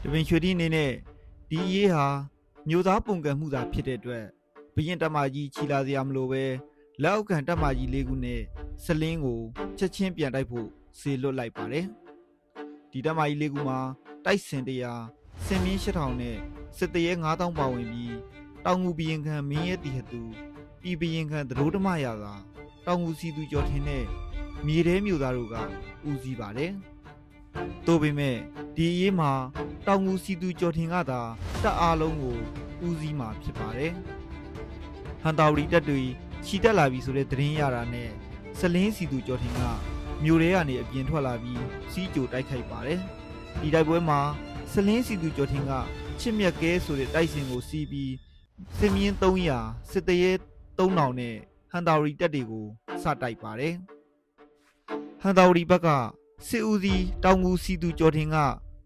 တပင်ရွှေတိအနေနဲ့ဒီအရေးဟာမျိုးသားပုံကံမှုသာဖြစ်တဲ့အတွက်ဘရင်တက်မကြီးခြီလာစရာမလိုပဲလက်အောက်ခံတက်မကြီး၄ခုနဲ့စလင်းကိုချက်ချင်းပြန်တိုက်ဖို့စေလွတ်လိုက်ပါတယ်ဒီတက်မကြီး၄ခုမှာတိုက်စင်တရားစင်မင်း၈000နဲ့စစ်တရေ9000ပါဝင်ပြီးတောင်ငူဘရင်ခံမင်းရဲ့တီဟသူပြည်ဘရင်ခံသတို့ဓမရာကတောင်ငူစီသူကျော်ထင်းနဲ့မြေထဲမြို့သားတို့ကဦးစီးပါတယ်တို့ပေမဲ့ဒီအရေးမှာတောင်ငူစီသူကျော်ထင်ကသာတပ်အားလုံးကိုဦးစီးမှာဖြစ်ပါတယ်။ဟန်တာဝရီတပ်တွေခြိတက်လာပြီဆိုတဲ့သတင်းရတာနဲ့စလင်းစီသူကျော်ထင်ကမြို့ထဲကနေအပြင်ထွက်လာပြီးစီးကြိုတိုက်ခိုက်ပါတယ်။ဒီတိုက်ပွဲမှာစလင်းစီသူကျော်ထင်ကချစ်မြက်ကဲဆိုတဲ့တိုက်စင်ကိုစီးပြီးစင်မြင်း300စစ်တရေ3000နဲ့ဟန်တာဝရီတပ်တွေကိုစတိုက်ပါတယ်။ဟန်တာဝရီဘက်ကစစ်ဦးစီးတောင်ငူစီသူကျော်ထင်က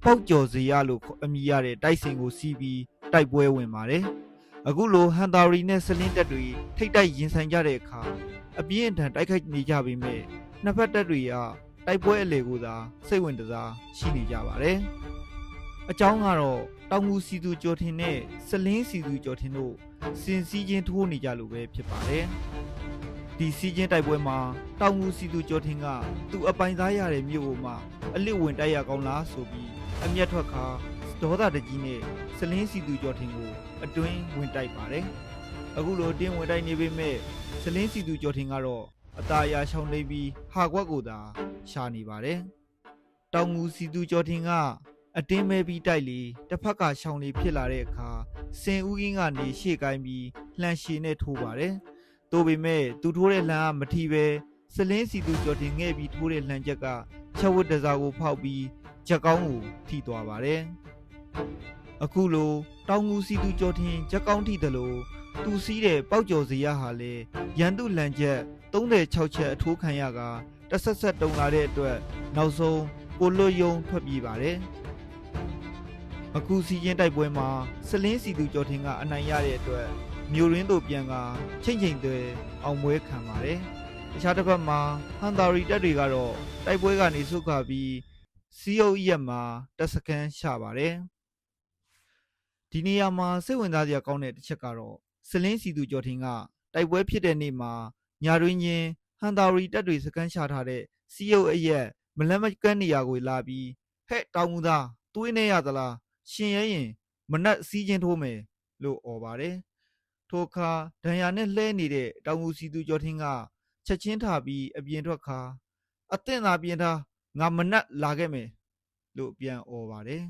ပေါက်ကျော်စေရလို့အမည်ရတဲ့တိုက်စင်ကိုစီးပြီးတိုက်ပွဲဝင်ပါတယ်။အခုလိုဟန်တာရီနဲ့စလင်းတပ်တွေထိတ်တိုက်ရင်ဆိုင်ကြတဲ့အခါအပြင်းအထန်တိုက်ခိုက်နေကြပေမဲ့နှစ်ဖက်တပ်တွေကတိုက်ပွဲအလေကိုသာစိတ်ဝင်စားရှိနေကြပါတယ်။အကြောင်းကတော့တောင်ငူစီသူကျော်ထင်နဲ့စလင်းစီသူကျော်ထင်တို့စင်စည်းချင်းထိုးနေကြလို့ပဲဖြစ်ပါတယ်။ဒီစီးချင်းတိုက်ပွဲမှာတောင်ငူစီသူကျော်ထင်ကသူအပိုင်သားရတဲ့မြို့ပေါ်မှာအလစ်ဝင်တိုက်ရကောင်းလားဆိုပြီးအမျက်ထွက်ခါဒေါသတကြီးနဲ့စလင်းစီသူကျော်ထင်ကိုအတွင်းဝင်တိုက်ပါတယ်အခုလိုတင်းဝင်တိုက်နေပေမဲ့စလင်းစီသူကျော်ထင်ကတော့အตาအရာရှောင်နေပြီးဟာကွက်ကိုသာရှာနေပါတယ်တောင်ငူစီသူကျော်ထင်ကအတင်းမဲပြီးတိုက်လေတစ်ဖက်ကရှောင်လေဖြစ်လာတဲ့အခါစင်ဦးကင်းကနေရှေ့ကိုင်းပြီးလှန်ရှည်နဲ့ထိုးပါတယ်တိုးပေမဲ့သူထိုးတဲ့လှန်ကမထီပဲစလင်းစီသူကျော်ထင်ငဲ့ပြီးထိုးတဲ့လှန်ချက်ကချက်ဝတ်တစားကိုဖောက်ပြီးချက်ကောင်းကိုထိသွားပါတယ်အခုလိုတောင်ငူစီသူကျော်ထင်ချက်ကောင်းထိတယ်လို့သူစီးတဲ့ပေါက်ကျော်စရာဟာလေရန်သူလန်ချက်36ချက်အထိုးခံရကတဆက်ဆက်တုံလာတဲ့အတွက်နောက်ဆုံးကိုလွတ်ယုံထွက်ပြေးပါတယ်အခုစီးချင်းတိုက်ပွဲမှာစလင်းစီသူကျော်ထင်ကအနိုင်ရတဲ့အတွက်မြို့ရင်းတို့ပြန်ကချိန်ချိန်သွဲအောင်ပွဲခံပါတယ်တခြားတစ်ဖက်မှာဟန်တာရီတပ်တွေကတော့တိုက်ပွဲကနေဆုတ်ခွာပြီးစီယုတ်ရက်မှာတပ်စခန်းချပါတယ်ဒီနေရာမှာစိတ်ဝင်စားစရာကောင်းတဲ့တစ်ချက်ကတော့စလင်းစီသူကျော်ထင်ကတိုက်ပွဲဖြစ်တဲ့နေ့မှာညာတွင်ချင်းဟန်တာရီတပ်တွေစခန်းချထားတဲ့စီယုတ်အရက်မလန့်မကန်းနေရာကိုလာပြီးဟဲ့တောင်မူသားသွေးနေရသလားရှင်ရဲရင်မနက်စီးချင်းထိုးမယ်လို့អော်ပါတယ်ထိုအခါဒဏ်ရာနဲ့လှဲနေတဲ့တောင်ငူစီသူကျော်ထင်ကချက်ချင်းထပြီးအပြင်ထွက်ခါအသင့်သာပြင်ထားငါမနက်လာခဲ့မယ်လို့ပြန်អော်ပါတယ်